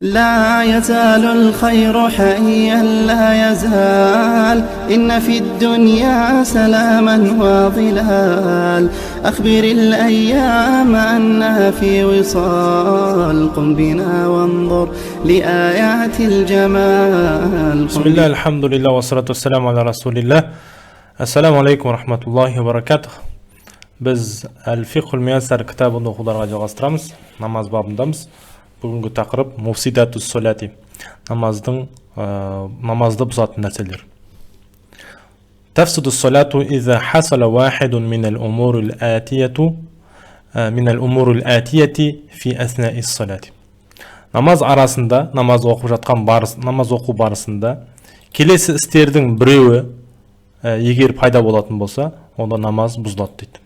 لا يزال الخير حيا لا يزال إن في الدنيا سلاما وظلال أخبر الأيام أنها في وصال قم بنا وانظر لآيات الجمال بسم الله الحمد لله والصلاة والسلام على رسول الله. Assalamu alaikum wa rahmatullahi wa barakatuh. Biz Al-Fiqhul Muyassar kitabini o'quvlarga жалғастырамыз. Намаз бабындамыз. Бүгінгі тақырып муфсидатус солати. Намазды бұзатын нәрселер. Тафсидус солату иза хасала вахидун минал умурul атияти фи аснаис солати. Намаз арасында, намаз оқу барысында келесі істердің біреуі егер пайда болатын болса, онда намаз бұзылады дейді.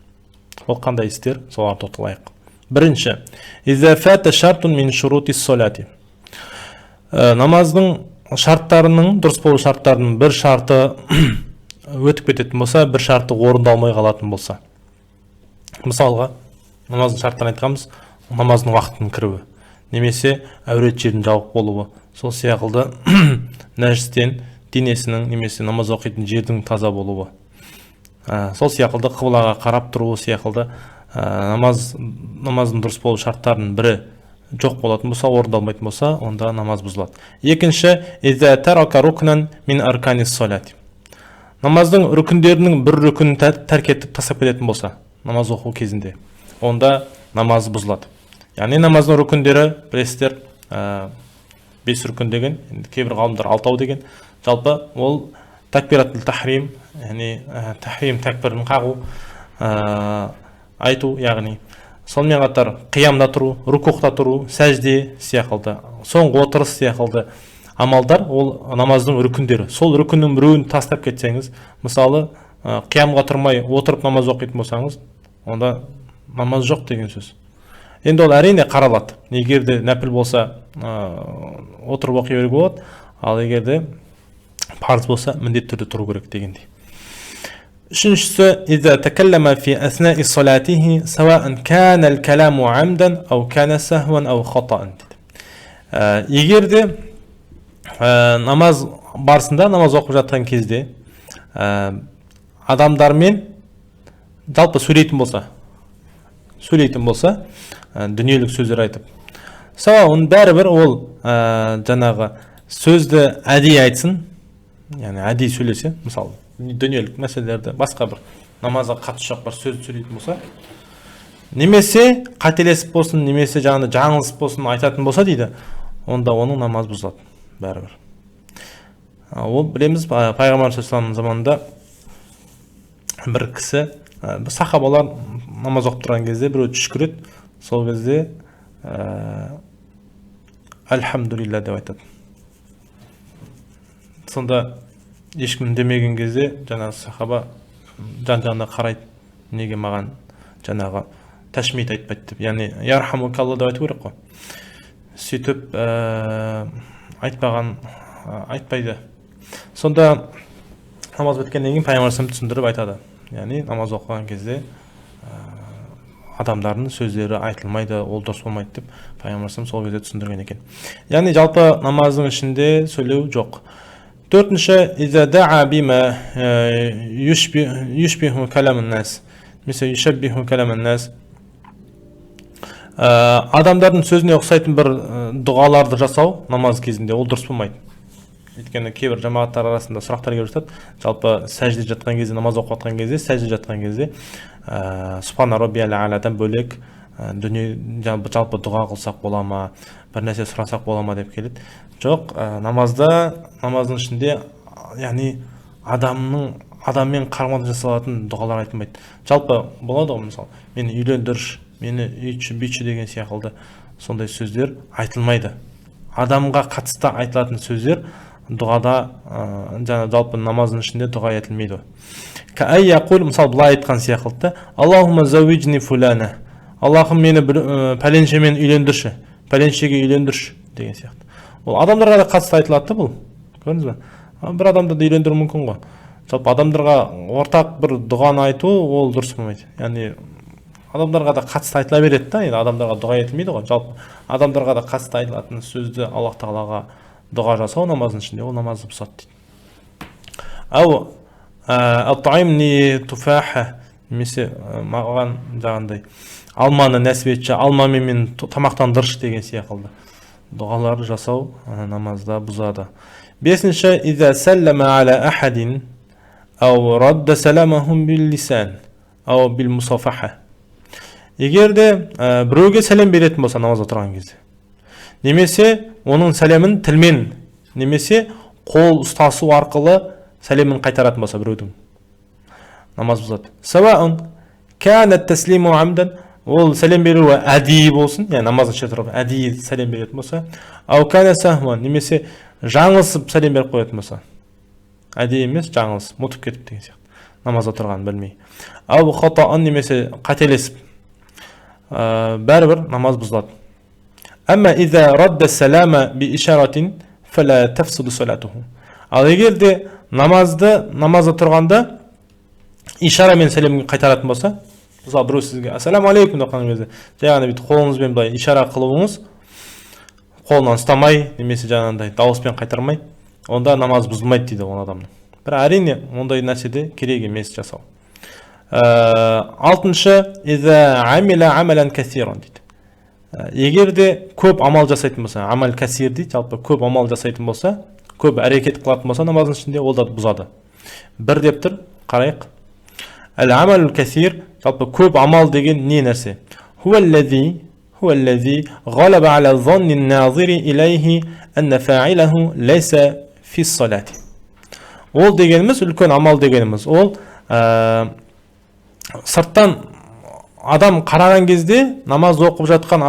Ол қандай істер? Солар тоқталайық. Бірінші, иза фата шартун мин шурутис солати. Намаздың шарттарының, дұрыс болу шарттарының бір шарты өтіп кететін болса, бір шарты орындалмай қалатын болса. Мысалға, намаздың шарттарын айтқанбыз, намаздың уақытының кіруі, немесе әурет жердің жауып болуы, сол сияқты нәжістен денесінің немесе намаз оқитын жердің таза болуы, сол сияқты қыблаға қарап тұруы сияқты намаздың дұрыс болу шарттарының бірі жоқ болатын болса, орындалмайтын болса, онда намаз бұзылады. Екінші, иза тарака рукнан мин арканис солати. Намаздың рүкіндерінің бір рүкінін тәрк етіп тастап кететін болса, намаз оқу кезінде, онда намаз бұзылады. Яғни намаздың рүкіндері, білесіздер, 5 рүкін деген, кейбір ғалымдар 6 деген. Жалпы ол такбиратул тахрим, яғни тахрим такбирін қағу, айту, яғни сонымен қатар қиямда тұру, рукухта тұру, сәжде сияқты, соңғы отырыс сияқты амалдар, ол намаздың рүкіндері. Сол рүкіннің біреуін тастап кетсеңіз, мысалы қиямға тұрмай отырып намаз оқитын болсаңыз, онда намаз жоқ деген сөз. Енді ол әрине қаралады. Егер де нәпіл болса отырып оқи беруге болады, ал егер де парыз болса міндетті түрде тұру керек дегендей. Үшіншісі, иза такаллама фи аснаи салатихи саваан кана ал-каламу амдан ау кана сахван ау хатаан. Егер де намаз барысында, намаз оқып жатқан кезде адамдармен жалпы сөйлейтін болса, дүниелік сөздер айтып, сауаун бәрібір ол жаңағы сөзді әдейі айтсын, яғни әдейі сөйлесе, мысалы дүниелік мәселелерді, басқа бір намазға қатысы жоқ бір сөз сөйлейтін болса, немесе қателесіп болсын, немесе жаңылыс болсын айтатын болса дейді, онда оның намаз бұзылады бәрібір. Ол білеміз, пайғамбар саллаллаху заманында бір кісі, сахабалар намаз оқып тұрған кезде біреу түшкіреді, сол кезде альхамдулилля деп айтады. Сонда ешкім демеген кезде жаңағы сахаба жан-жағына қарайды, неге маған жаңағы тәшмит айтпайды деп, яғни ярхамукалла деп айту керек қой. Сөйтіп айтпайды. Сонда намаз біткеннен кейін пайғамбар түсіндіріп айтады. Яғни намаз оқыған кезде адамдардың сөздері айтылмайды, ол дұрыс болмайды деп пайғамбар сол кезде түсіндірген екен. Яғни жалпы намаздың ішінде сөйлеу жоқ. Төртінші, иза да'a бима юшбиху каламун нас. Мысалы, юшаббиху каламун нас. Адамдардың сөзіне ұқсайтын бір дұғаларды жасау намаз кезінде ол дұрыс болмайды. Өйткені кейбір жамағаттар арасында сұрақтар келіп жатады. Жалпы сәжде жатқан кезде, намаз оқып жатқан кезде, сәжде жатқан кезде субхана роббиял а'ладан бөлек жалпы дұға қылсақ бола ма, бір нәрсе сұрасақ бола ма деп келеді. Жоқ, намаздың ішінде, яғни адаммен қарым-қатынас жасалатын дұғалар айтылмайды. Жалпы болады ғой, мысалы, мені үйлендірші, мені үйтші, бүйтші деген сияқты сондай сөздер айтылмайды. Адамға қатысты айтылатын сөздер дұғада, жалпы намаздың ішінде дұға айтылмайды. Кәй яқул, мысалы, былай айтқан сияқты, Аллахума зауиджни фулана. Аллахым мені пәленшемен үйлендірші, пәленшеге үйлендірші деген сияқты. Ол адамдарға да қатысты айтылады бұл. Көрдіңіз бе? Бір адамды да үйлендіру мүмкін ғой. Жалпы адамдарға ортақ бір дұғаны айту ол дұрыс болмайды. Яғни адамдарға да қатысты айтыла береді да, енді адамдарға дұға етілмейді ғой, жалпы адамдарға да қатысты айтылатын сөзді Аллах тағалаға дұға жасау намаздың ішінде ол намазды бұзады дейді. Ау ат'имни туфаха, немесе маған жаңағындай алманы нәсіп етші, алмамен мен тамақтандыршы деген секілді дұғаларды жасау намазда бұзады. Бесінші, иза сәлләмә аля ахадин ау радда сәләмәхум бил лисан ау бил мусафаха. Егер де біреуге сәлем беретін болса намазда тұрған кезде, немесе оның сәлемін тілмен, немесе қол ұстасу арқылы сәлемін қайтаратын болса біреудің, намаз бұзады. Сауаун канат таслиму амдан, ол сәлем беруі әдейі болсын, яғни намаздың ішінде тұрып әдейі сәлем беретін болса, ау кана сахван, немесе жаңылсып сәлем беріп қоятын болса, әдейі емес, жаңылсып, ұмытып кетіп деген сияқты, намазда тұрғанын білмей. Ау хатаан, немесе қателесіп, бәрібір намаз бұзылады. Әмма иза радда сәлама би ишаратин фәлә тафсуду салатуху. Ал егер де намазда тұрғанда ишарамен сәлем қайтаратын болса, мысалы біреу сізге ассаламу алейкум деп қалған кезде жаңағыдай бүйтіп қолыңызбен былай ишара қылуыңыз, қолынан ұстамай немесе жаңағыдай дауыспен қайтармай, онда намаз бұзылмайды дейді ол адамның. Бірақ әрине ондай нәрседе керек емес жасау. Алтыншы, иза амила амалан касиран дейді. Егер де көп амал жасайтын болса, амал касир дейді, жалпы көп амал жасайтын болса, көп әрекет қылатын болса намаздың ішінде, ол да бұзады. Бір деп тұр, қарайық. Әл-амал касир, жалпы көп амал деген не нәрсе? Хуаллази ғалаба аля занни назири илайхи анна фаилаху лайса фи салати. Ол дегеніміз, үлкен амал дегеніміз, ол сырттан адам қараған кезде намаз оқып жатқан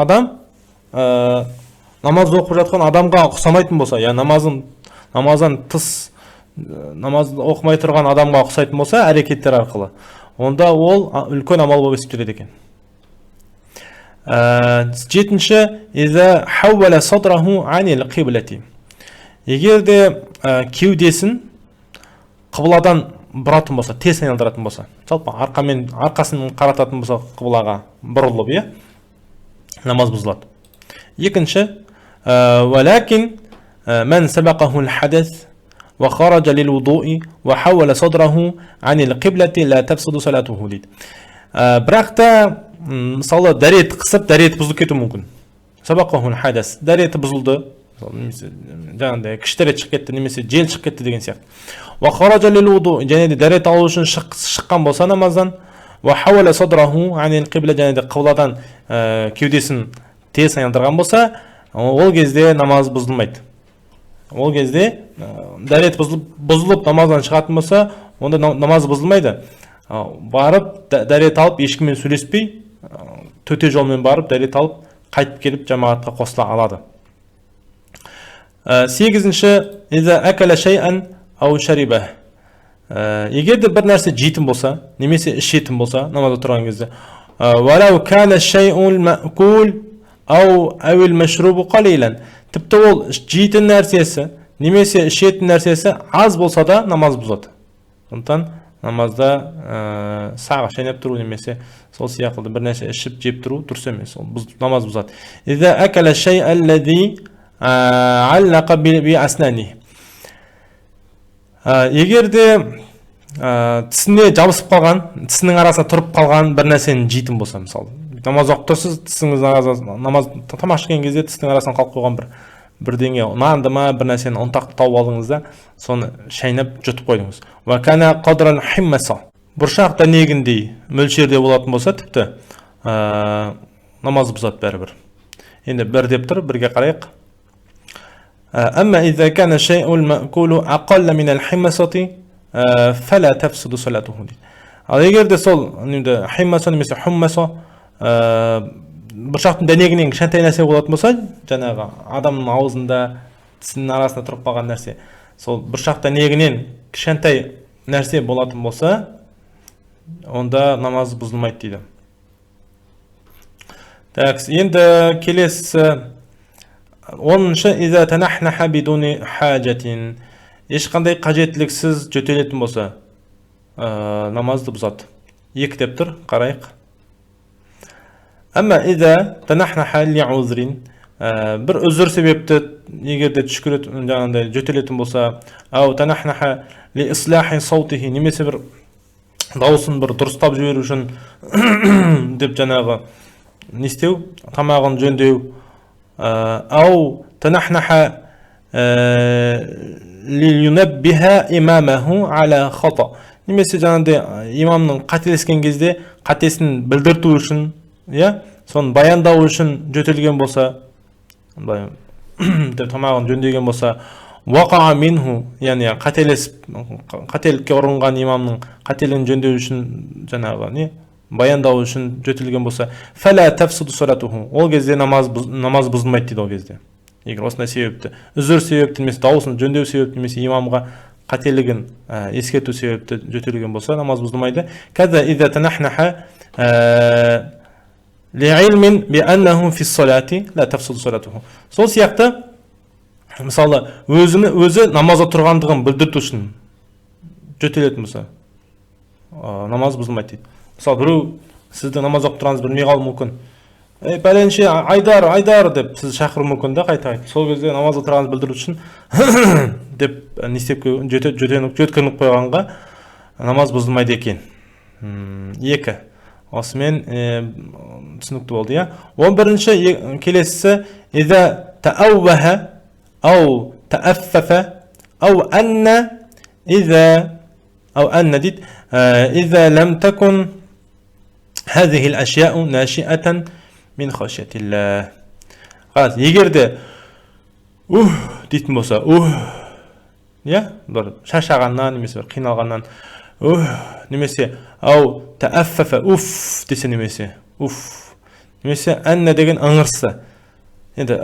адамға ұқсамайтын болса, я намаздан тыс намаз оқымай тұрған адамға ұқсайтын болса әрекеттер арқылы, онда ол үлкен амал болып есептеледі екен. Жетінші, иза хауала садраху анил қиблати. Егер де кеудесін қыбладан бұратын болса, тез айналдыратын болса, жалпы арқасын қарататын болса қыблаға бұрылып, намаз бұзылады. Екінші, валакин мен сабақаху хадас ва хараджа лил вудуи ва хауала садраху анил қиблати ла тафсуду салатуху дейді. Бірақ та мысалы дәрет қысып, дәрет бұзылып кетуі мүмкін. Сабақаху хадас, дәреті бұзылды, жаңағыдай күш дәрет шығып кетті, немесе жел шығып кетті деген сияқты. Ва хараджа лил вудуи, және де дәрет алу үшін шыққан болса намаздан, ва хауала садраху анил қибла, және де қыбладан кеудесін тез айналдырған болса, ол кезде намаз бұзылмайды. Ол кезде дәрет бұзылып намаздан шығатын болса, онда намаз бұзылмайды. Барып дәрет алып, ешкіммен сөйлеспей, төте жолмен барып дәрет алып, қайтып келіп жамағатқа қосыла алады. Сегізінші, иза акала шайан ау шариба. Егер де бір нәрсе жейтін болса, немесе ішетін болса, намазда тұрған кезде, валау кана шайун маъкул ау әуел мәшрубу қалилан. Тіпті ол жейтін нәрсесі, немесе ішетін нәрсесі аз болса да намаз бұзады. Сондықтан намазда саға шайнап тұру немесе сол сияқты бір нәрсе ішіп жеп тұру дұрыс емес, ол намаз бұзады. Иза акала шай аллади аллақа би аснани. Егер де тісіне жабысып қалған, тісінің арасына тұрып қалған бір нәрсені жейтін болса, мысалы, намаз оқып тұрсыз, тісіңіздің арасына, намаз тамақ ішкен кезде тістің арасынан қалып қойған бірдеңе, нанды ма, бір нәрсені ұнтақты тауып алдыңыз да, соны шайнап жұтып қойдыңыз. Ва кана қадран химмаса. Бұршақ дәнегіндей мөлшерде болатын болса, тіпті намаз бұзады бәрібір. Енді бір деп тұр, бірге қарайық. Әмма иза кана шайул маъкулу ақалла минал химмасати фәлә тафсуду салатуху. Ал егер де сол химмаса немесе хуммаса бұршақтың дәнегінен кішкентай нәрсе болатын болса, жаңағы адамның аузында, тісінің арасында тұрып қалған нәрсе, сол бұршақ дәнегінен кішкентай нәрсе болатын болса, онда намаз бұзылмайды дейді. Енді келесі 10-шы, иза танахнаха бидуни хажатин. Ешқандай қажеттіліксіз жөтелетін болса, намазды бұзады. 2 деп тұр, қарайық. Әмма ида танахнаха ли'узрин, бір үзір себепті егерде түшкірет жаңағындай жөтелетін болса, ау танахнаха ли ислахи саутихи, немесе бір дауысын бір дұрыстап жіберу үшін деп жаңағы не істеу, тамағын жөндеу, ау танахнаха ли юнаббиха имамаху аля хата, немесе жаңағындай имамның қателескен кезде қатесін білдірту үшін, соны баяндау үшін жөтелген болса, деп тамағын жөндеген болса, вақаа минху, яғни қателікке ұрынған имамның қателігін жөндеу үшін жаңағы баяндау үшін жөтелген болса, фәлә тафсуду салатуху, ол кезде намаз бұзылмайды дейді ол кезде. Егер осындай себепті, үзір себепті немесе дауысын жөндеу себепті немесе имамға қателігін ескерту себепті жөтелген болса, намаз бұзылмайды. Кәза иза танахнаха ли'илмин би'аннаху фи салати ла тафсуду салатуху. Сол сияқты мысалы өзі намазда тұрғандығын білдірту үшін жөтелетін болса, намаз бұзылмайды дейді. Мысалы біреу сізді намаз оқып тұрғаныңызды білмей қалуы мүмкін. Пәленше айдар деп сізді шақыру мүмкін да қайта. Сол кезде намаз отырғаныңызды білдіру үшін деп не істеп жөткірініп қойғанға намаз бұзылмайды екен. Екі. Осымен түсінікті болды, иә. 11-ші келесісі иза таауаха ау тааффафа ау анна дейді иза лам такун هذه الأشياء ناشئة من خشية الله. Қарас, егерде дейтін болса, бір шаршағаннан немесе бір қиналғаннан, немесе ау тааффафа десе немесе немесе анна деген ыңырсы, енді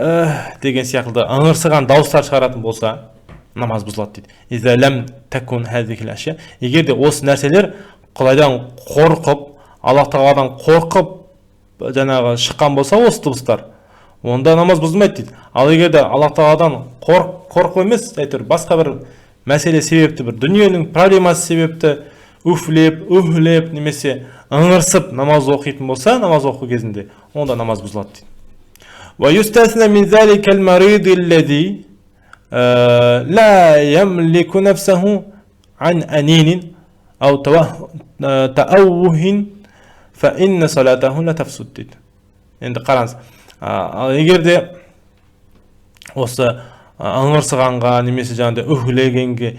деген сияқты ыңырсыған дауыстар шығаратын болса, намаз бұзылады дейді. Иза лам такун هذه الأشياء. Егерде осы нәрселер Құдайдан қорқып, Аллах тағаладан қорқып жаңағы шыққан болса осы дыбыстар, онда намаз бұзылмайды дейді. Ал егерде Аллах тағаладан қорқу емес, әйтеуір басқа бір мәселе себепті, бір дүниенің проблемасы себепті үфлеп немесе ыңырсып намаз оқитын болса, намаз оқу кезінде, онда намаз бұзылады дейді. Ва юстасна мин залика al-marid alladhi la yamliku nafsahu an anin aw ta'awuhin fa inna salatahu la tafsud дейді. Енді қараңыз, егерде осы ыңырсығанға немесе жаңағыдай үһілегенге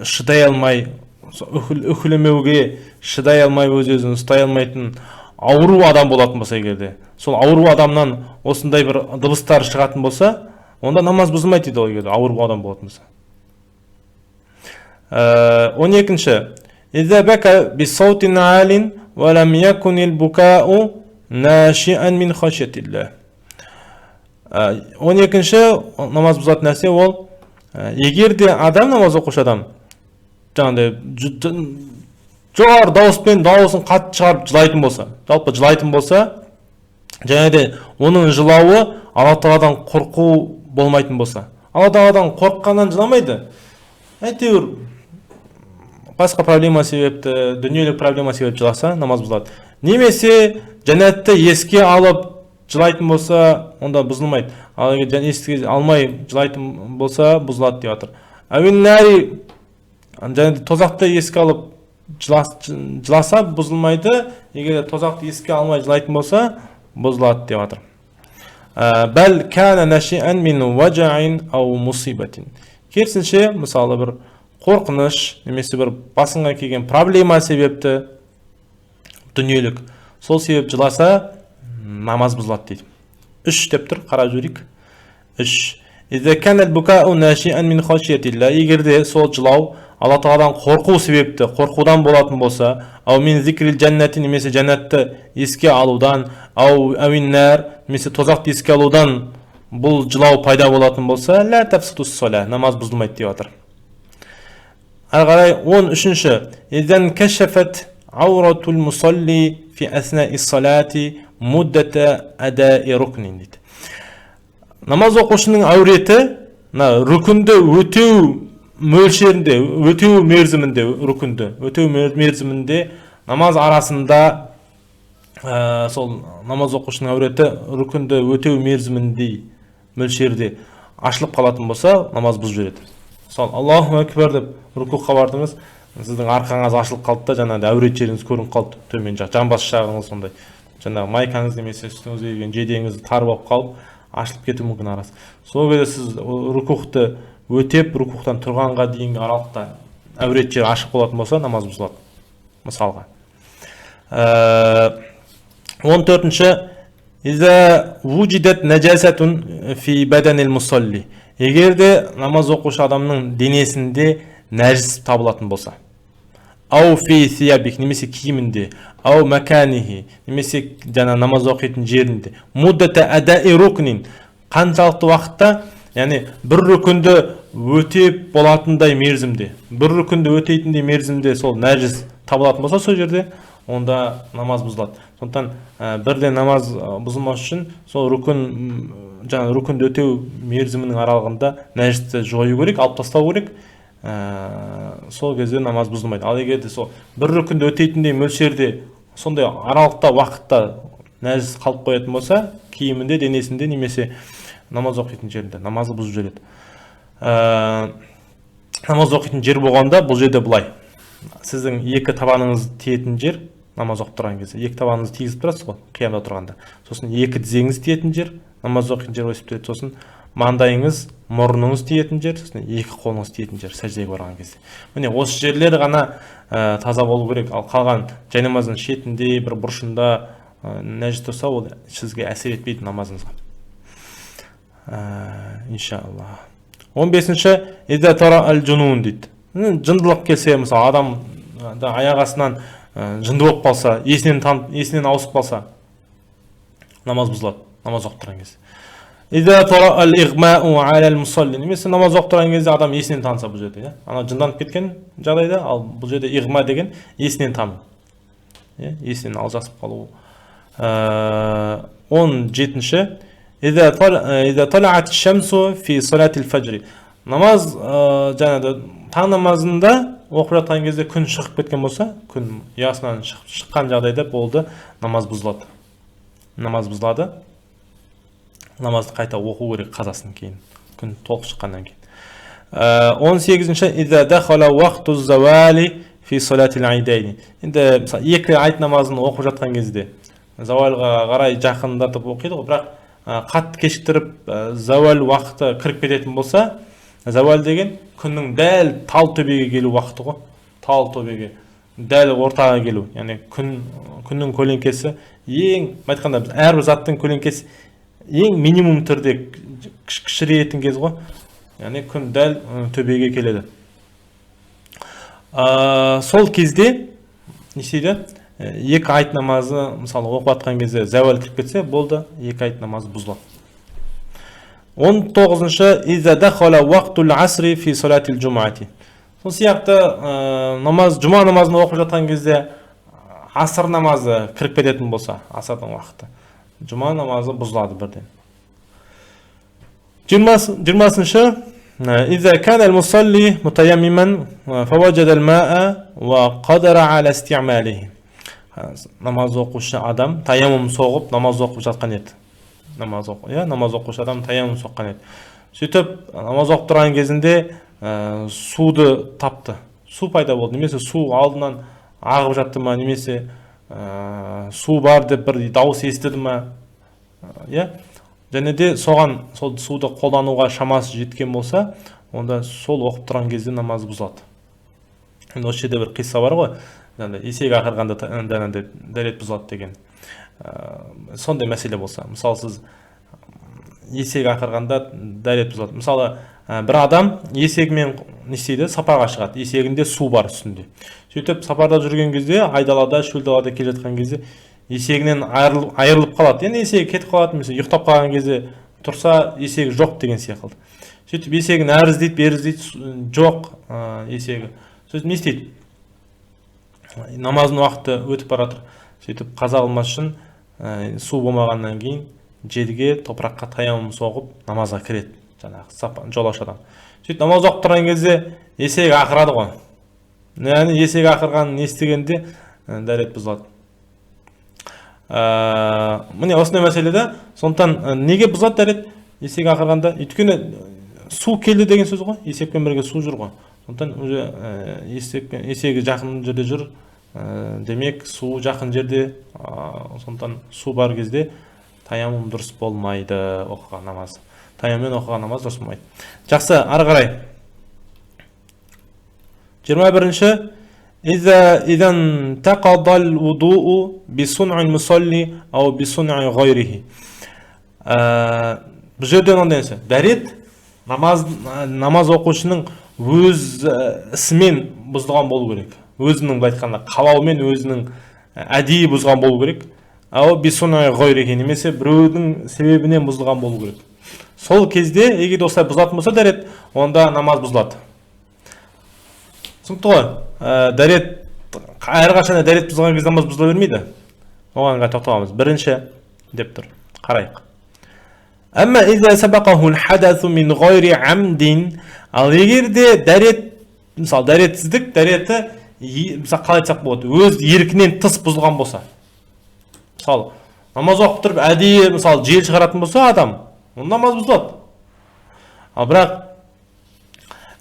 шыдай алмай, үһілемеуге шыдай алмай, өз-өзін ұстай алмайтын ауру адам болатын болса, егерде сол ауру адамнан осындай бір дыбыстар шығатын болса, онда намаз бұзылмайды дейді, егерде ауру адам болатын болса. 12-ші иза бака бисаутин алин ва лам якунил букау нашиан мин хашиятилlah. 12-ші намаз бұзатын нәрсе ол, егерде адам, намаз оқушы адам, жаңағыдай жоғары дауыспен дауысын қатты шығарып жылайтын болса, жалпы жылайтын болса, жаңағыдай оның жылауы Алла тағаладан қорқу болмайтын болса, Алла тағаладан қорыққаннан жыламайды, әйтеуір басқа проблема себепті, дүниелік проблема себепті жыласа, намаз бұзылады. Немесе жәннатты еске алып жылайтын болса, онда бұзылмайды. Ал егер еске алмай жылайтын болса, бұзылады деп жатыр. Әуиннари, және тозақты еске алып жыласа бұзылмайды, егер тозақты еске алмай жылайтын болса, бұзылады деп жатыр. Бәл кәна нашиан мин важаин ау мусибатин. Керісінше, мысалы бір қорқыныш, немесе бір басыңа келген проблема себепті, дүниелік, сол себеп жыласа, намаз бұзылады дейді. 3 деп тұр, қарап жүрейік. 3. Иза канал букау нашиан мин хашиятилlah. Егерде сол жылау Алла тағаладан қорқу себепті, қорқудан болатын болса, ау мин зикрил жәннати, немесе жәннатты еске алудан, ау әуиннар, немесе тозақты еске алудан бұл жылау пайда болатын болса, ла тафсуду сола, намаз бұзылмайды деп жатыр. Ары қарай 13-ші изан кашафат ауратул мусалли фи аснаи салати муддата адаи рукнин дейді. Намаз оқушының әуреті рүкінді өтеу мөлшерінде, өтеу мерзімінде, рүкінді өтеу мерзімінде намаз арасында сол намаз оқушының әуреті рүкінді өтеу мерзіміндей мөлшерде ашылып қалатын болса, намаз бұзып жібереді. Мысалы, Аллаху акбар деп рүкуға бардыңыз, сіздің арқаңыз ашылып қалды да, жаңағыдай әурет жеріңіз көрініп қалды, төмен жақ, жамбас жағыңыз сондай. Жаңағы майкаңыз немесе үстіңізге келген жейдеңіз тар болып қалып, ашылып кетуі мүмкін арасы. Сол кезде сіз рүкуқты өтеп, рүкуқтан тұрғанға дейінгі аралықта әурет жері ашық болатын болса, намаз бұзылады. Мысалға. 14-ші, иза вужидат najasatun fi badanil musalli. Егер де намаз оқушы адамның денесінде нәжіс табылатын болса, ау фи сиябик, немесе киімінде, ау маканихи, немесе жаңа намаз оқитын жерінде, муддата адаи рукнин, қаншалықты уақытта, яғни бір рүкінді өтеп болатындай мерзімде, бір рүкінді өтейтіндей мерзімде сол нәжіс табылатын болса, сол жерде онда намаз бұзылады. Сондықтан бірден намаз бұзылмас үшін сол рүкінді өтеу мерзімінің аралығында нәжісті жою керек, алып тастау керек. Сол кезде намаз бұзылмайды. Ал егер де сол бір рүкінді өтейтіндей мөлшерде сондай аралықта уақытта нәжіс қалып қоятын болса, киімінде, денесінде немесе намаз оқитын жерінде намазы бұзып жібереді. Намаз оқитын жер болғанда бұл жерде былай. Сіздің екі табаныңыз тиетін жер, намаз оқып тұрған кезде екі табаныңызды тигізіп тұрасыз ғой, қиямда тұрғанда. Сосын екі тізеңіз тиетін жер, намаз оқитын жер есептеледі. Сосын маңдайыңыз, мұрныңыз тиетін жер, сосын екі қолыңыз тиетін жер сәждеге барған кезде. Міне осы жерлер ғана таза болу керек. Ал қалған жай намаздың шетінде, бір бұрышында нәжіс тұрса, ол сізге әсер етпейді намазыңызға. Иншалла. 15-ші, иза тара ал-джунун дейді. Жындылық келсе, мысалы, адам аяқ астынан жынды болып қалса, есінен ауысып қалса, намаз бұзылады, намаз оқып тұрған кезде. Иза тара ал-игмау алал-мусалли, немесе намаз оқып тұрған кезде адам есінен таныса бұл жерде. Ана жынданып кеткен жағдайда, ал бұл жерде игма деген есінен тану. Есінен алжасып қалу. 17-ші, иза талаат шамсу фи салатил фаджри. Намаз жаңағы таң намазында оқып жатқан кезде күн шығып кеткен болса, күн ұясынан шыққан жағдайда болды, намаз бұзылады. Намазды қайта оқу керек қазасын кейін, күн толық шыққаннан кейін. 18-ші, иза дахала уақту завали фи салатил айдайни. Енді екі айт намазын оқып жатқан кезде завалға қарай жақындатып оқиды ғой, бірақ қатты кешіктіріп завал уақыты кіріп кететін болса, завал деген күннің дәл тал төбеге келу уақыты ғой. Тал төбеге, дәл ортаға келу. Яғни күннің көлеңкесі ең, айтқанда біз әрбір заттың көлеңкесі ең минимум түрде кішірейтін кез ғой. Яғни күн дәл төбеге келеді. Сол кезде не істейді? Екі айт намазы, мысалы, оқып жатқан кезде завал кіріп кетсе, болды, екі айт намазы бұзылады. 19-ші, иза дахала уақтул асри фи салатил джумати. Сол сияқты жұма намазын оқып жатқан кезде аср намазы кіріп кететін болса, асрдың уақыты, жұма намазы бұзылады бірден. 20-ші, иза кан ал-мусалли мутаяммиман фаваджада ал-маа ва қадара аля истиъмалихи. Намаз оқушы адам таяммум соғып намаз оқып жатқан еді. Намаз оқушы адам таяммум соққан еді. Сөйтіп намаз оқып тұрған кезінде суды тапты. Су пайда болды, немесе су алдынан ағып жатты ма, немесе су бар деп бір дауыс естіді ма. Және де соған сол суды қолдануға шамасы жеткен болса, онда сол оқып тұрған кезде намаз бұзылады. Осы жерде бір қисса бар ғой, есек ақырғанда дәрет бұзылады деген. Сондай мәселе болса, мысалы, сіз есек ақырғанда дәрет бұзылады. Мысалы, бір адам есегімен не істейді? Сапарға шығады. Есегінде су бар үстінде. Сөйтіп, сапарда жүрген кезде, айдалада, шөл далада келе жатқан кезде есегінен айырылып қалады. Енді есегі кетіп қалады, немесе ұйықтап қалған кезде тұрса, есегі жоқ деген сияқты. Сөйтіп, есегін әрі іздейді, бері іздейді, жоқ есегі. Сөйтіп, не істейді? Намазын уақыты өтіп баратыр. Сөйтіп, қаза қылмас үшін су болмағаннан кейін жерге, топыраққа таяммум соғып намазға кіреді. Жаңағы жолаушы адам. Сөйтіп, намаз оқып тұрған кезде есегі ақырады ғой. Яғни есегі ақырғанын естігенде дәрет бұзылады. міне осындай мәселеде сондықтан неге бұзады дәрет есек ақырғанда? Өйткені су келді деген сөз ғой, есекпен бірге су жүр ғой. Сондықтан уже есегі жақын жерде жүр, демек су жақын жерде, сондықтан су бар кезде таяммум дұрыс болмайды оқыған намаз. Таяммуммен оқыған намаз дұрыс болмайды. Жақсы, ары қарай. 21-ші إذا انتقض الوضوء بصنع المصلي أو بصنع غيره. Бұл жерде ондай нәрсе. Дәрет намаз оқушының өз ісімен бұзылған болу керек. Өзінің былай айтқанда қалауымен өзінің әдейі бұзған болу керек. Ау бисунай ғойриhi, немесе біреудің себебінен бұзылған болу керек. Сол кезде егер осылай бұзатын болса дәрет, онда намаз бұзылады. Түсінікті ғой? Дәрет әрқашан дәрет бұзылған кезде намаз бұзыла бермейді. Оған тоқталамыз. Бірінші деп тұр. Қарайық. Әмма иза сабақахул хадасу мин ғойри амдин. Ал егерде дәрет, мысалы дәретсіздік, дәреті мысалы қалай айтсақ болады, өз еркінен тыс бұзылған болса. Мысалы, намаз оқып тұрып әдейі мысалы жел шығаратын болса адам, онда намаз бұзылады. Ал бірақ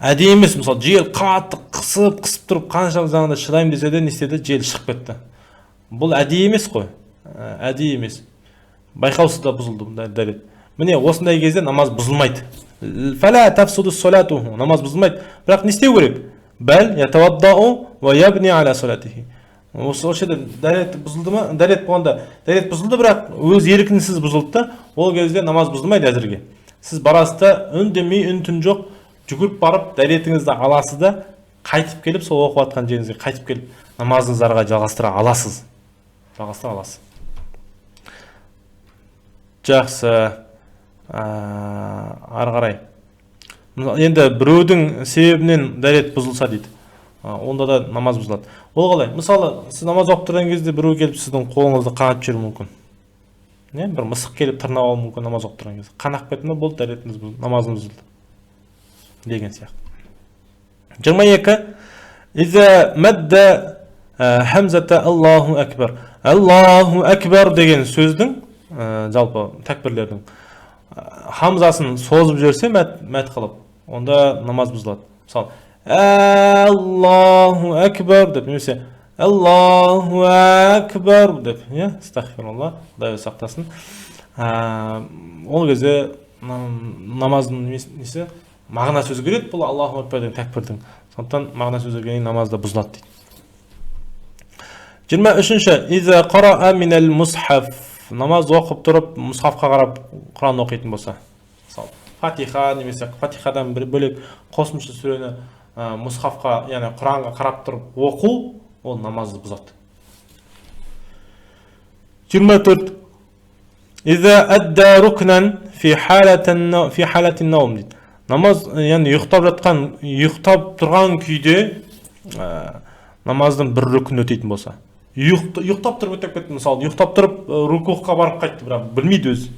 әдейі емес, мысалы жел қатты қысып тұрып қанша заманда шыдаймын десе де не істеді, жел шығып кетті. Бұл әдейі емес қой. Әдейі емес. Байқаусыз да бұзылды дәрет. Міне осындай кезде намаз бұзылмайды. Фала тафсуду солатуху, намаз бұзылмайды. Бірақ не істеу керек? Бәл ятаваддау ва ябни аля солатихи. Осы жерде дәрет бұзылды ма? Дәрет болғанда, дәрет бұзылды, бірақ өз еркінсіз бұзылды. Ол кезде намаз бұзылмайды әзірге. Сіз барасыз да үндемей, үн-түн жоқ, жүгіріп барып дәретіңізді аласыз да, қайтып келіп, сол оқып жатқан жеріңізге қайтып келіп, намазыңыздарға жалғастыра аласыз. Жалғастыра аласыз. Жақсы. Ары қарай. Енді біреудің себебінен дәрет бұзылса дейді. Онда да намаз бұзылады. Ол қалай? Мысалы, сіз намаз оқып тұрған кезде біреу келіп сіздің қолыңызды қанап жүруі мүмкін. Бір мысық келіп тырнап алуы мүмкін намаз оқып тұрған кезде. Қанап кетті ме, болды, дәретіңіз бұзылды, намазыңыз бұзылды. Деген сияқты. 22. Иза мәдді хамзата Аллаху әкбар. Аллаху әкбар деген сөздің, жалпы тәкбірлердің хамзасын созып жіберсе мәт қылып, онда намаз бұзылады. Мысалы, Аллаху әкбар деп, немесе Аллаху әкбар деп, астағфирулла, Құдай сақтасын. Ол кезде намаздың несі мағына сөзі келеді, бұл Аллаху әкбар деген тәкбірдің. Сондықтан мағына сөзі келген намазда бұзылады дейді. 23-ші иза қараа минал мусхаф. Намаз оқып тұрып, мұсхафқа қарап Құран оқитын болса. Мысалы, Фатиха немесе Фатихадан бір бөлек қосымша сүрені мұсхафқа, яғни Құранға қарап тұрып оқу, ол намазды бұзады. 24. Иза адда рукнан фи халатин наум дейді. Намаз, яғни ұйықтап тұрған күйде намаздың бір рүкін өтейтін болса. Ұйықтап тұрып өтіп кетті, мысалы, ұйықтап тұрып рукуға барып қайтты, бірақ білмейді өзі.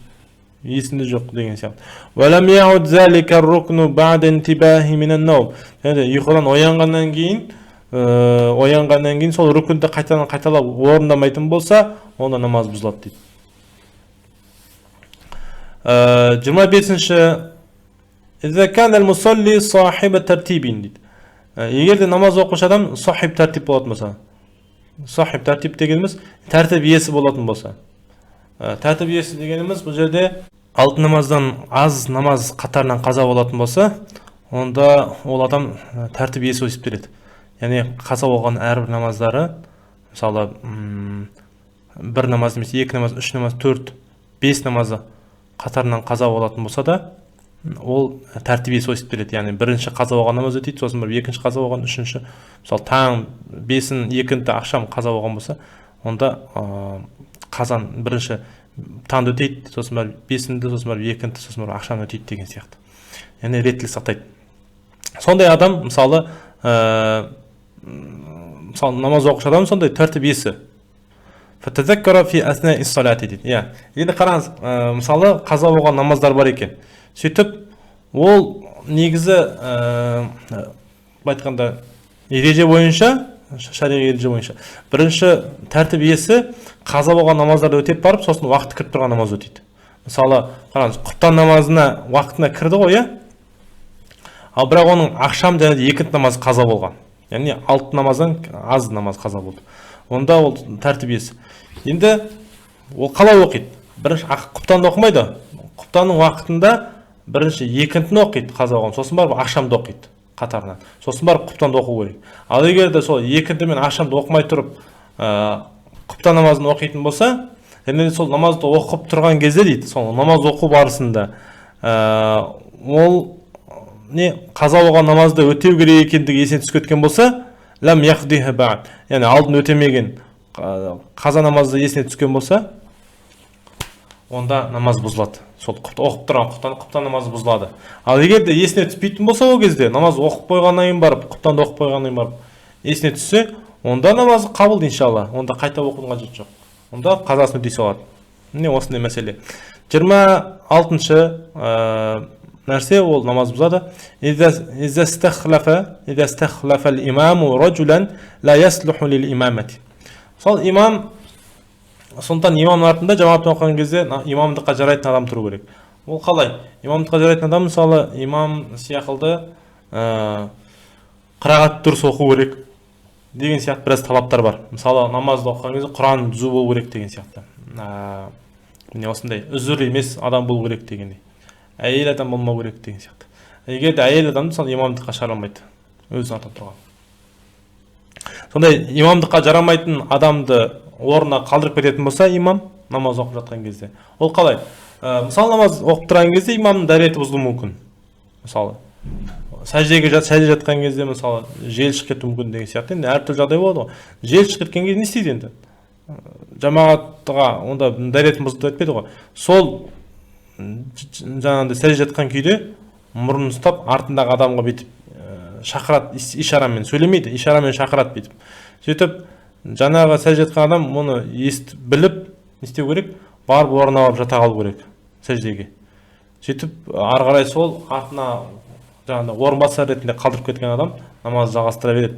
Есінде жоқ деген сияқты. Валам яуд залика рукну бa'да интибахи минан наум. Ұйқыдан оянғаннан кейін сол рукунды қайталап орындамайтын болса, онда намаз бұзылады дейді. 25-ші Иза кан ал-мусалли сахиба тартибин дейді. Егер де намаз оқушы адам сахиб тәртип болатын болса, сахиб тәртип дегеніміз тәртіп иесі болатын болса. Тәртіп иесі дегеніміз бұл жерде алты намаздан аз намаз қатарынан қаза болатын болса, онда ол адам тәртіп иесі есептеледі. Яғни қаза болған әрбір намаздары, мысалы, бір намаз емес, екі намаз, үш намаз, төрт, бес намазы қатарынан қаза болатын болса да, ол тәртіп иесі есептеледі. Яғни бірінші қаза болған намаз өтейді, сосын бір екінші қаза болған, үшінші, мысалы, таң бесін, екінті ақшам қаза болған болса, онда қазан бірінші таңды өтейді, сосын бір бесінді, сосын бір екінті, сосын бір ақшам өтейді деген сияқты. Яғни реттілік сақтайды. Сондай адам, мысалы, намаз оқушы адам сондай тәртіп иесі. Фатазаккара фи асна ис-салати дейді. Енді қараңыз, мысалы, қаза болған намаздар бар екен. Сөйтіп, ол негізі айтқанда ереже бойынша шариғи ереже бойынша. Бірінші тәртіп иесі қаза болған намаздарды өтеп барып, сосын уақыты кіріп тұрған намаз өтейді. Мысалы, қараңыз, құптан намазына уақытына кірді ғой, иә? Ал бірақ оның ақшам және екінті намазы қаза болған. Яғни 6 намаздан аз намаз қаза болды. Онда ол тәртіп иесі. Енді ол қалай оқиды? Бірінші құптанды оқымайды. Құптанның уақытында бірінші екінтіні оқиды қаза болған, сосын барып ақшамды оқиды қатарынан. Сосын барып құптанды оқу керек. Ал егер де сол екінті мен ақшамды оқымай тұрып құптан намазын оқитын болса, және сол намазды оқып тұрған кезде дейді, сол намаз оқу барысында ол не қаза болған намазды өтеу керек екендігі есіне түсіп кеткен болса, лам яхдиха бa'д, яғни алдын өтемеген қаза намазды есіне түскен болса, онда намаз бұзылады. Сол оқып тұрған құптан намазы бұзылады. Ал егер де есіне түспейтін болса, ол кезде намаз оқып қойғаннан кейін барып, құптанды оқып қойғаннан кейін барып есіне түссе, онда намазы қабыл иншалла. Онда қайта оқудың қажеті жоқ. Онда қазасын өтей салады. Міне осындай мәселе. 26-шы нәрсе ол намаз бұзады. Иза стахлафа ал-имаму раджулан ла яслуху лил-имамати. Сол имам, сондықтан имамның артында жамағатпен оқыған кезде имамдыққа жарайтын адам тұру керек. Ол қалай? Имамдыққа жарайтын адам, мысалы, имам сияқылды қырағат дұрыс оқу керек деген сияқты біраз талаптар бар. Мысалы, намазды оқыған кезде Құран түзу болу керек деген сияқты. Міне осындай үзір емес адам болу керек дегендей. Әйел адам болмау керек деген сияқты. Егер де әйел адамды мысалы имамдыққа жарамайды, өзінің артында тұрған. Сондай имамдыққа жарамайтын адамды орнына қалдырып кететін болса, имам намаз оқып жатқан кезде. Ол қалай? Мысалы, намаз оқып тұрған кезде имамның дәреті бұзылуы мүмкін. Мысалы, сәждеге жатқан кезде, мысалы, жел шығып кетуі мүмкін деген сияқты. Енді әртүрлі жағдай болады ғой. Жел шығып кеткен кезде не істейді енді? Жамағатқа онда дәретін бұзылды етпейді ғой. Сол жаңағындай сәжде жатқан күйде мұрнын ұстап, артындағы адамға бүйтіп шақырады, ишарамен сөйлемейді, ишарамен шақырады бүйтіп. Сөйтіп, жаңағы сәжде жатқан адам мұны естіп, біліп, не істеу керек? Барып орнына барып жата қалу керек сәждеге. Сөйтіп, ары қарай сол артына жаңағындай орынбасар ретінде қалдырып кеткен адам намазды жалғастыра береді.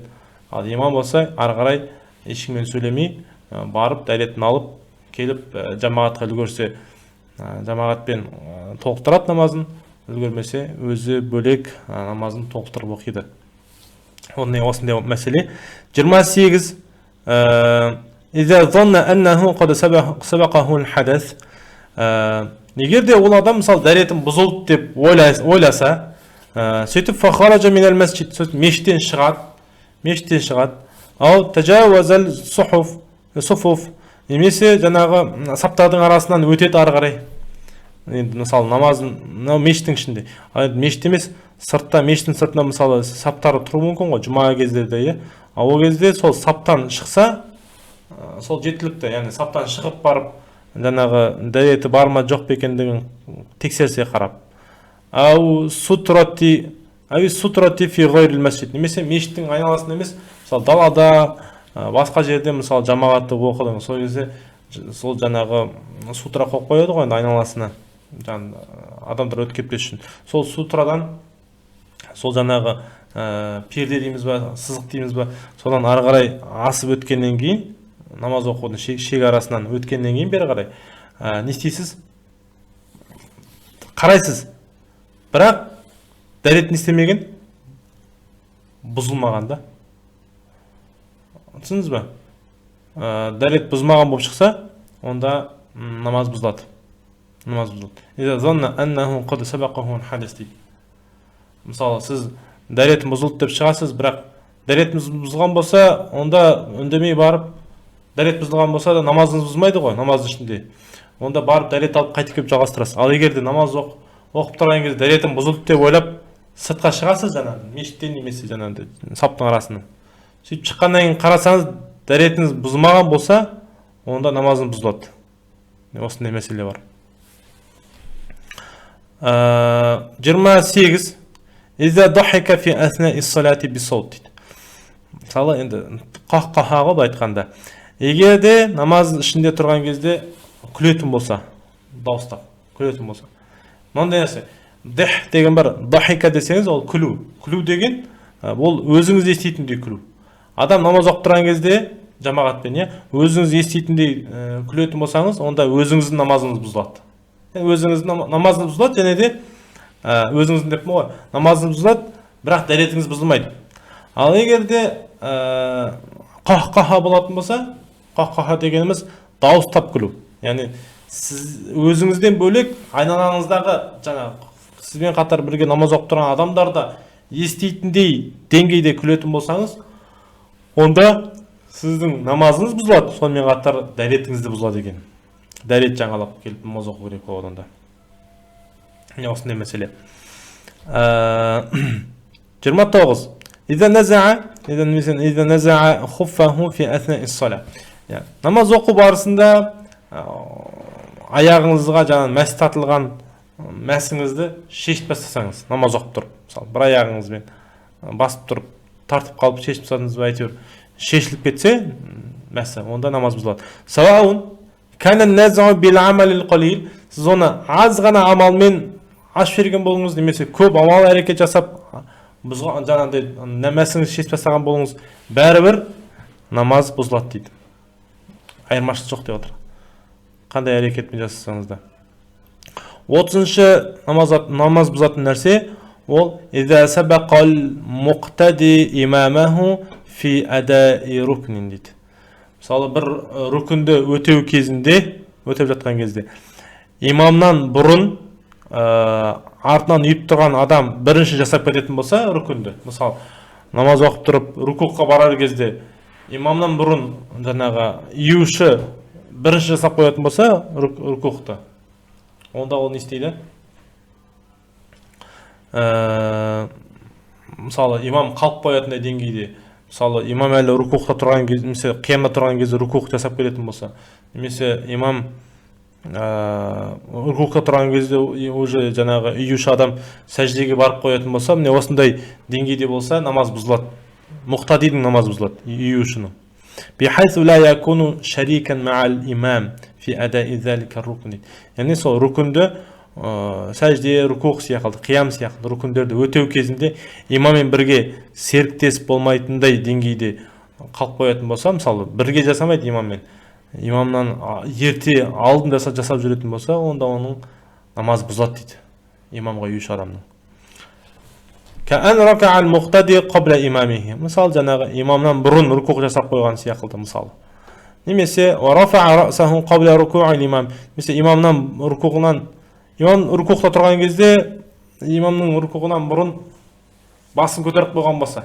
Ал имам болса, ары қарай ешкіммен сөйлемей, барып дәретін алып, келіп жамағатқа үлгерсе, жамағатпен толықтырады намазын, үлгермесе өзі бөлек намазын толықтырып оқиды. Осындай мәселе. 28. Иза занна аннаху қад сабақаху ал-хадас. Егер де ол адам мысалы дәретін бұзылды деп ойласа, сөйтіп фахаража минал масжид, мешіттен шығады. Ау тажауазал суфуф, немесе жаңағы саптардың арасынан өтеді ары қарай. Енді мысалы намазын мешіттің ішінде, мешіт емес, сыртта, мешіттің сыртында мысалы саптары тұру мүмкін ғой, жұма кездерде, ал ол кезде сол саптан шықса, сол жеткілікті, яғни саптан шығып барып, жаңағы дәреті бар ма жоқ па екендігін тексерсе қарап. Ау сутрати фи гайрил масжид, немесе мешіттің айналасында емес, мысалы далада, басқа жерде мысалы жамағатты оқыдың, сол кезде сол жаңағы сутра қойып қояды ғой айналасына, адамдар өтіп кетпес үшін. Сол сутрадан, сол жаңағы перде дейміз ба, сызық дейміз ба, содан ары қарай асып өткеннен кейін, намаз оқудың шек арасынан өткеннен кейін бері қарай не істейсіз? Қарайсыз. Бірақ дәрет не істемеген? Бұзылмаған да. Түсіндіңіз ба? Дәрет бұзылмаған болып шықса, онда намаз бұзылады. Мысалы, сіз дәретін бұзылды деп шығасыз, бірақ дәрет бұзылған болса, онда үндемей барып, дәрет бұзылған болса да намазыңыз бұзылмайды ғой, намаз ішінде. Онда барып дәрет алып қайтып келіп жалғастырасыз. Ал егер де намаз оқып тұрған кезде дәретін бұзылды деп ойлап, сыртқа шығасыз жаңағы, мешіттен немесе жаңағы саптың арасынан. Сөйтіп шыққаннан кейін қарасаңыз, дәретіңіз бұзылмаған болса, онда намазың бұзылады. Осындай мәселе бар. 28. Иза дахика фи аснаи ис-салати би-саут. Мысалы, енді қақ-қаға ғой айтқанда. Егер де намаз ішінде тұрған кезде күлетін болса, дауыстап күлетін болса. Мынандай нәрсе, дих деген бар, дахика десеңіз, ол күлу. Күлу деген, ол өзіңіз еститіндей күлу. Адам намаз оқып тұрған кезде жамағатпен, өзіңіз еститіндей күлетін болсаңыз, онда өзіңіздің намазыңыз бұзылады. Өзіңіздің намазыңыз бұзылады, және де өзіңіздің деп ғой, намазыңыз бұзылады, бірақ дәретіңіз бұзылмайды. Ал егер де қах-қаха болатын болса, қах-қаха дегеніміз дауыстап күлу. Яғни сіз өзіңізден бөлек айналаңыздағы сізбен қатар бірге намаз оқып тұрған адамдарда еститіндей деңгейде күлетін болсаңыз, онда сіздің намазыңыз бұзылады, сонымен қатар дәретіңіз де бұзылады екен. Дәрет жаңалап келіп намаз оқу керек болғанда. Осындай мәселе. 29. إذا نزع خفه في أثناء الصلاة. Намаз оқу барысында аяғыңызға мәс татылған мәсіңізді шешіп тастасаңыз, намаз оқып тұрып, мысалы, бір аяғыңызбен басып тұрып, тартып қалып шешіп тастадыңыз ба, әйтеуір шешіліп кетсе, мәсі, онда намаз бұзылады. Сауаун кана назу бил амалил қалил, сіз оны аз ғана амалмен ашып берген болыңыз, немесе көп амал әрекет жасап, жаңағыдай мәсіңізді шешіп тастаған болыңыз, бәрібір намаз бұзылады дейді. Айырмашылық жоқ деп отыр. Қандай әрекетпен жасасаңыз да. 30-шы намаз бұзатын нәрсе ол иза сабақал муқтади имамаху фи адаи рукнин дейді. Мысалы, бір рукінді өтеп жатқан кезде имамнан бұрын артынан үйіп тұрған адам бірінші жасап кететін болса рукінді, мысалы, намаз оқып тұрып рукуққа барар кезде имамнан бұрын жаңағы июші бірінші жасап қоятын болса рукуқты, онда ол не істейді? Мысалы, имам қалып қоятындай деңгейде, мысалы, имам әлі рукуқта тұрған кезде, немесе қиямда тұрған кезде рукуқ жасап келетін болса, немесе имам рукуқта тұрған кезде уже жаңағы июші адам сәждеге барып қоятын болса, міне осындай деңгейде болса, намаз бұзылады. Мұқтадидің намаз бұзылады, июшінің. Бихайсу ла якуну шарикан ма'ал имам фи адаи залика рукн. Яғни сол рукунды сәжде, рукуқ сияқты, қиям сияқты рукундерді өтеу кезінде имаммен бірге серіктес болмайтындай деңгейде қалып қоятын болса, мысалы, бірге жасамайды имаммен, имамнан ерте алдында жасап жүретін болса, онда оның намаз бұзылады дейді, имамға үйші адамның. Кәән рака'ал муқтади қабла имамихи. Мысалы, жаңағы имамнан бұрын рукуқ жасап қойған сияқылды, мысалы. Немесе рафа'a расаху қабла руку'ил имам. Немесе имамнан рукуғынан, имам рукуқта тұрған кезде имамның рукуғынан бұрын басын көтеріп қойған болса,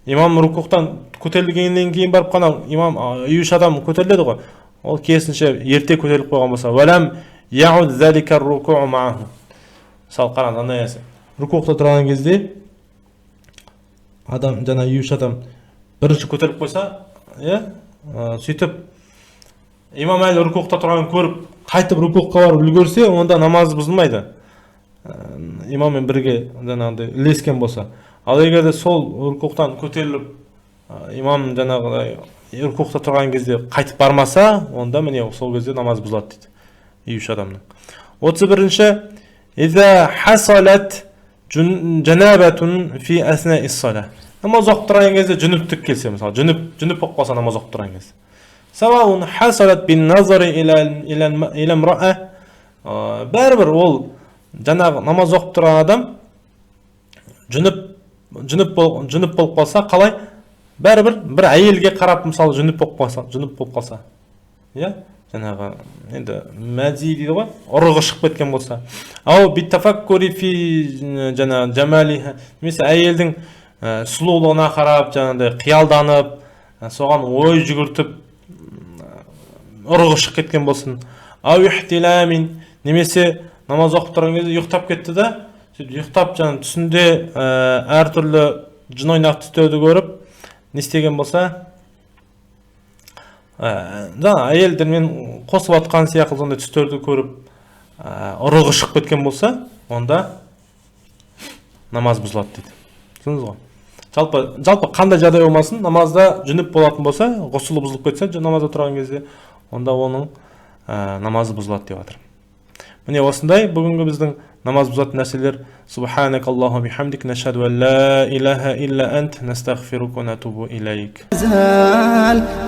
имам рукуқтан көтерілгеннен кейін барып қана имам үйші адам көтеріледі ғой, ол керісінше ерте көтеріліп қойған болса, валам яуд залика руку'у ма'аху. Мысалы, қараңыз, андай нәрсе. Рукуқта тұрған кезде адам, жаңа үйші адам бірінші көтеріліп қойса, сөйтіп имам әлі рукуқта тұрғанын көріп, қайтып рукуққа барып үлгерсе, онда намаз бұзылмайды. Имаммен бірге жаңағыдай ілескен болса. Ал егер де сол рукуқтан көтеріліп, имам жаңағыдай рукуқта тұрған кезде қайтып бармаса, онда міне сол кезде намаз бұзылады дейді, үйші адамның. 31-ші иза хасалат жанабатун фи аснаи ссала. Намаз оқып тұрған кезде жүнүптік келсе, мысалы, жүнүп болып қалса намаз оқып тұрған кезде. Саваун хасалат бин назари иля имра'a. Бәрібір ол жаңағы намаз оқып тұрған адам жүніп болып қалса, қалай? Бәрібір бір әйелге қарап, мысалы, жүніп болып қалса. Жаңағы, енді мәзи дейді ғой, ұрығы шығып кеткен болса. Ау биттафаккури фи жаңағы жамалиха. Немесе әйелдің сұлулығына қарап, жаңағыдай қиялданып, соған ой жүгіртіп, ұрығы шығып кеткен болсын. Ау ихтиламин. Немесе намаз оқып тұрған кезде ұйықтап кетті да, ұйықтап жаңағы түсінде әртүрлі жын ойнақ түстерді көріп, не істеген болса, жаңа әйелдермен қосып атқан сияқты сондай түстерді көріп, ұрығы шығып кеткен болса, онда намаз бұзылады дейді. Түсіндіңіз ғой? Жалпы қандай жағдай болмасын, намазда жүніп болатын болса, ғұсылы бұзылып кетсе, намазда тұрған кезде, онда оның намазы бұзылады деп жатыр. міне осындай бүгінгі біздің намаз бұзатын нәрселер. Субханак Аллаху бихамдик, нашхаду ан ла илаха илля ант, настағфирука ва натубу илайк.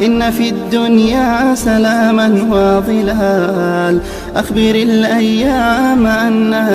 إن في الدنيا سلاما وظلال أخبر الأيام أنها